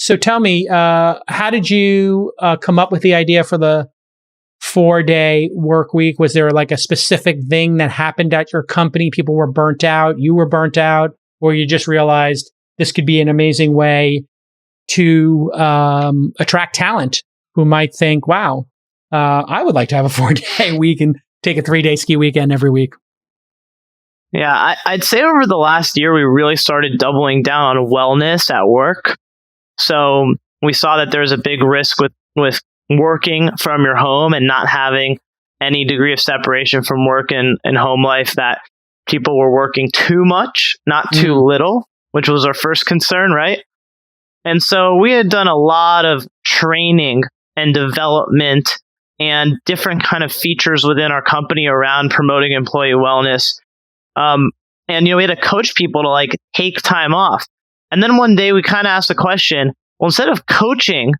So tell me, how did you come up with the idea for the 4-day work week? Was there like a specific thing that happened at your company? People were burnt out, you were burnt out, or you just realized this could be an amazing way to attract talent who might think, wow, I would like to have a 4-day week and take a 3-day ski weekend every week. Yeah, I'd say over the last year, we really started doubling down on wellness at work. So we saw that there's a big risk with working from your home and not having any degree of separation from work and home life, that people were working too much, not too little, which was our first concern, right? And so we had done a lot of training and development and different kind of features within our company around promoting employee wellness. And, we had to coach people to like take time off. And then one day we kind of asked the question, well, instead of coaching,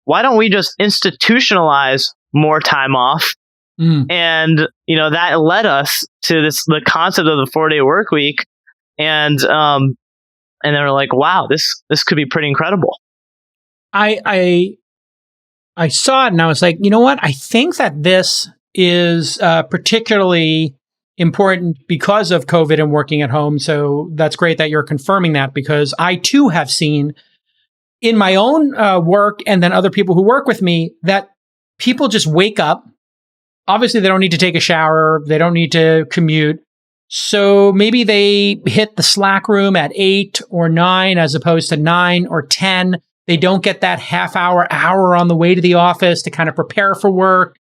why don't we just institutionalize more time off? And, that led us to the concept of the 4-day work week. And they were like, wow, this could be pretty incredible. I saw it and I was like, you know what? I think that this is particularly important because of COVID and working at home. So that's great that you're confirming that, because I too have seen in my own work and then other people who work with me that people just wake up. Obviously, they don't need to take a shower. They don't need to commute. So maybe they hit the Slack room at 8 or 9 as opposed to 9 or 10. They don't get that hour on the way to the office to kind of prepare for work.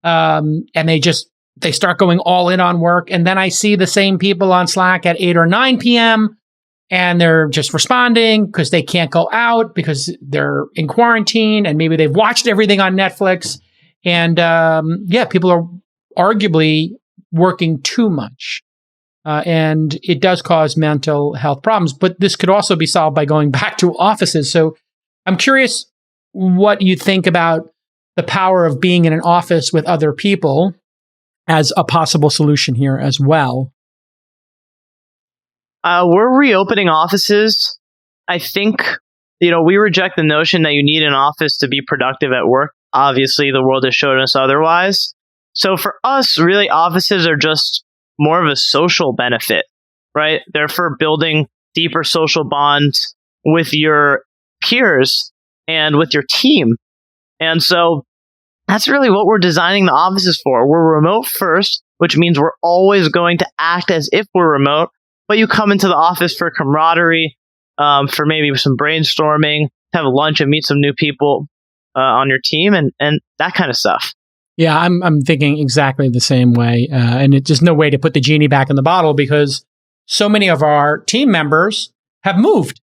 And they start going all in on work. And then I see the same people on Slack at 8 or 9 p.m. and they're just responding because they can't go out because they're in quarantine and maybe they've watched everything on Netflix. And people are arguably working too much. And it does cause mental health problems, but this could also be solved by going back to offices. So I'm curious what you think about the power of being in an office with other people as a possible solution here as well. We're reopening offices. I think, we reject the notion that you need an office to be productive at work. Obviously, the world has shown us otherwise. So for us, really, offices are just more of a social benefit, right? They're for building deeper social bonds with your peers and with your team. And so that's really what we're designing the offices for. We're remote first, which means we're always going to act as if we're remote, but you come into the office for camaraderie, for maybe some brainstorming, have lunch and meet some new people on your team and that kind of stuff. Yeah, I'm thinking exactly the same way. And it's just no way to put the genie back in the bottle because so many of our team members have moved.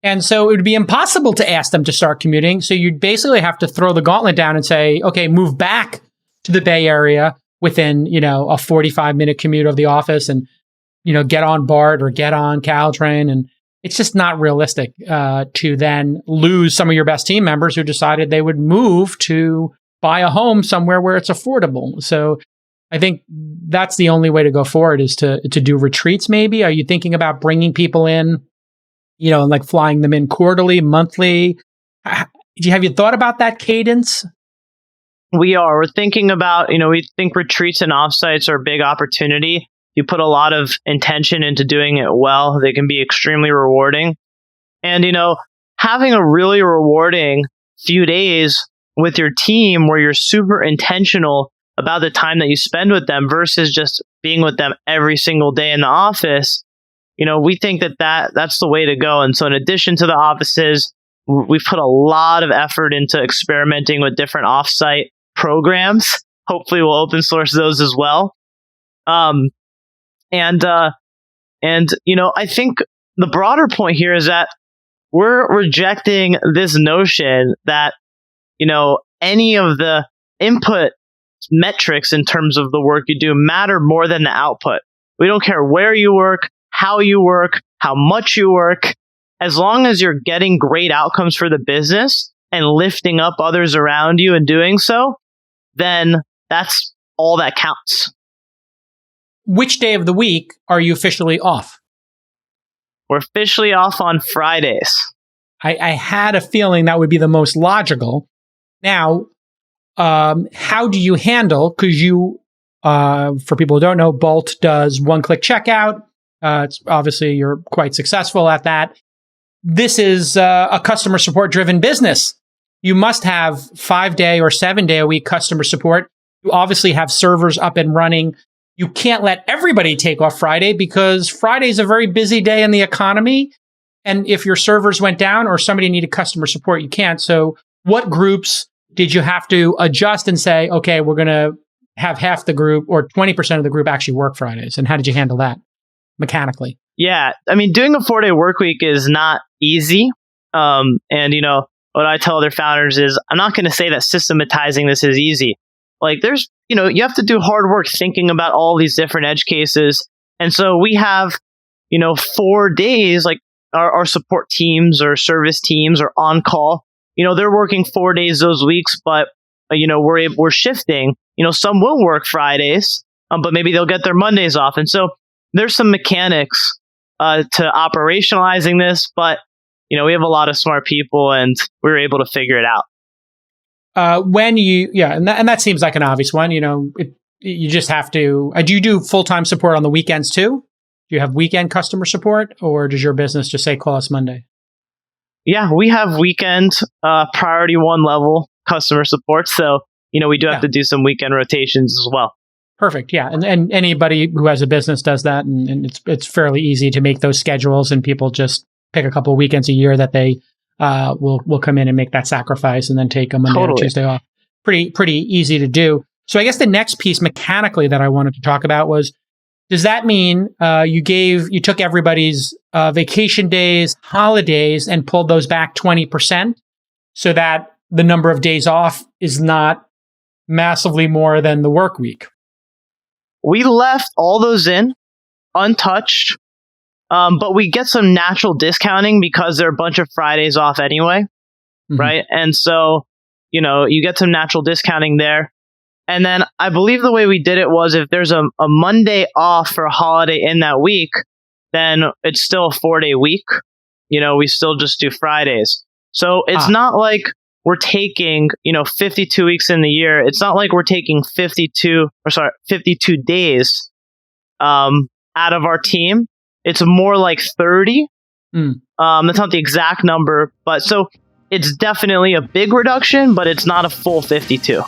And so it would be impossible to ask them to start commuting. So you'd basically have to throw the gauntlet down and say, okay, move back to the Bay Area within, a 45-minute commute of the office and, get on BART or get on Caltrain. And it's just not realistic to then lose some of your best team members who decided they would move to buy a home somewhere where it's affordable. So I think that's the only way to go forward is to do retreats maybe. Are you thinking about bringing people in, like flying them in quarterly, monthly? Have you thought about that cadence? We're thinking about, we think retreats and offsites are a big opportunity. You put a lot of intention into doing it well. They can be extremely rewarding. And, having a really rewarding few days with your team where you're super intentional about the time that you spend with them versus just being with them every single day in the office, we think that's the way to go. And so in addition to the offices, we've put a lot of effort into experimenting with different offsite programs. Hopefully we'll open source those as well. I think the broader point here is that we're rejecting this notion that, any of the input metrics in terms of the work you do matter more than the output. We don't care where you work, how much you work, as long as you're getting great outcomes for the business and lifting up others around you and doing so, then that's all that counts. Which day of the week are you officially off? We're officially off on Fridays. I had a feeling that would be the most logical. Now, how do you handle, because for people who don't know, Bolt does one-click checkout. It's obviously you're quite successful at that. This is a customer support driven business. You must have 5-day or 7-day a week customer support. You obviously have servers up and running. You can't let everybody take off Friday because Friday is a very busy day in the economy. And if your servers went down or somebody needed customer support, you can't. So what groups did you have to adjust and say, okay, we're going to have half the group or 20% of the group actually work Fridays? And how did you handle that mechanically? Yeah, I mean, doing a 4-day work week is not easy. And, what I tell other founders is I'm not going to say that systematizing this is easy. Like there's, you have to do hard work thinking about all these different edge cases. And so we have, 4 days, like our support teams or service teams are on call. They're working 4 days those weeks, but, we're shifting. Some will work Fridays, but maybe they'll get their Mondays off. And so there's some mechanics to operationalizing this, but we have a lot of smart people and we were able to figure it out. And that seems like an obvious one. You just have to. Do you do full-time support on the weekends too? Do you have weekend customer support, or does your business just say call us Monday? Yeah, we have weekend priority 1 level customer support. So we do have to do some weekend rotations as well. Perfect. Yeah. And anybody who has a business does that. And it's fairly easy to make those schedules, and people just pick a couple of weekends a year that they will come in and make that sacrifice and then take a Monday or Tuesday off. Pretty easy to do. So I guess the next piece mechanically that I wanted to talk about was, does that mean you took everybody's vacation days, holidays, and pulled those back 20% so that the number of days off is not massively more than the work week? We left all those in untouched, but we get some natural discounting because there are a bunch of Fridays off anyway, right? And so, you get some natural discounting there. And then I believe the way we did it was if there's a Monday off for a holiday in that week, then it's still a 4-day week. We still just do Fridays. So it's not like we're taking, 52 weeks in the year. It's not like we're taking 52 days out of our team. It's more like 30. That's not the exact number, but so it's definitely a big reduction, but it's not a full 52.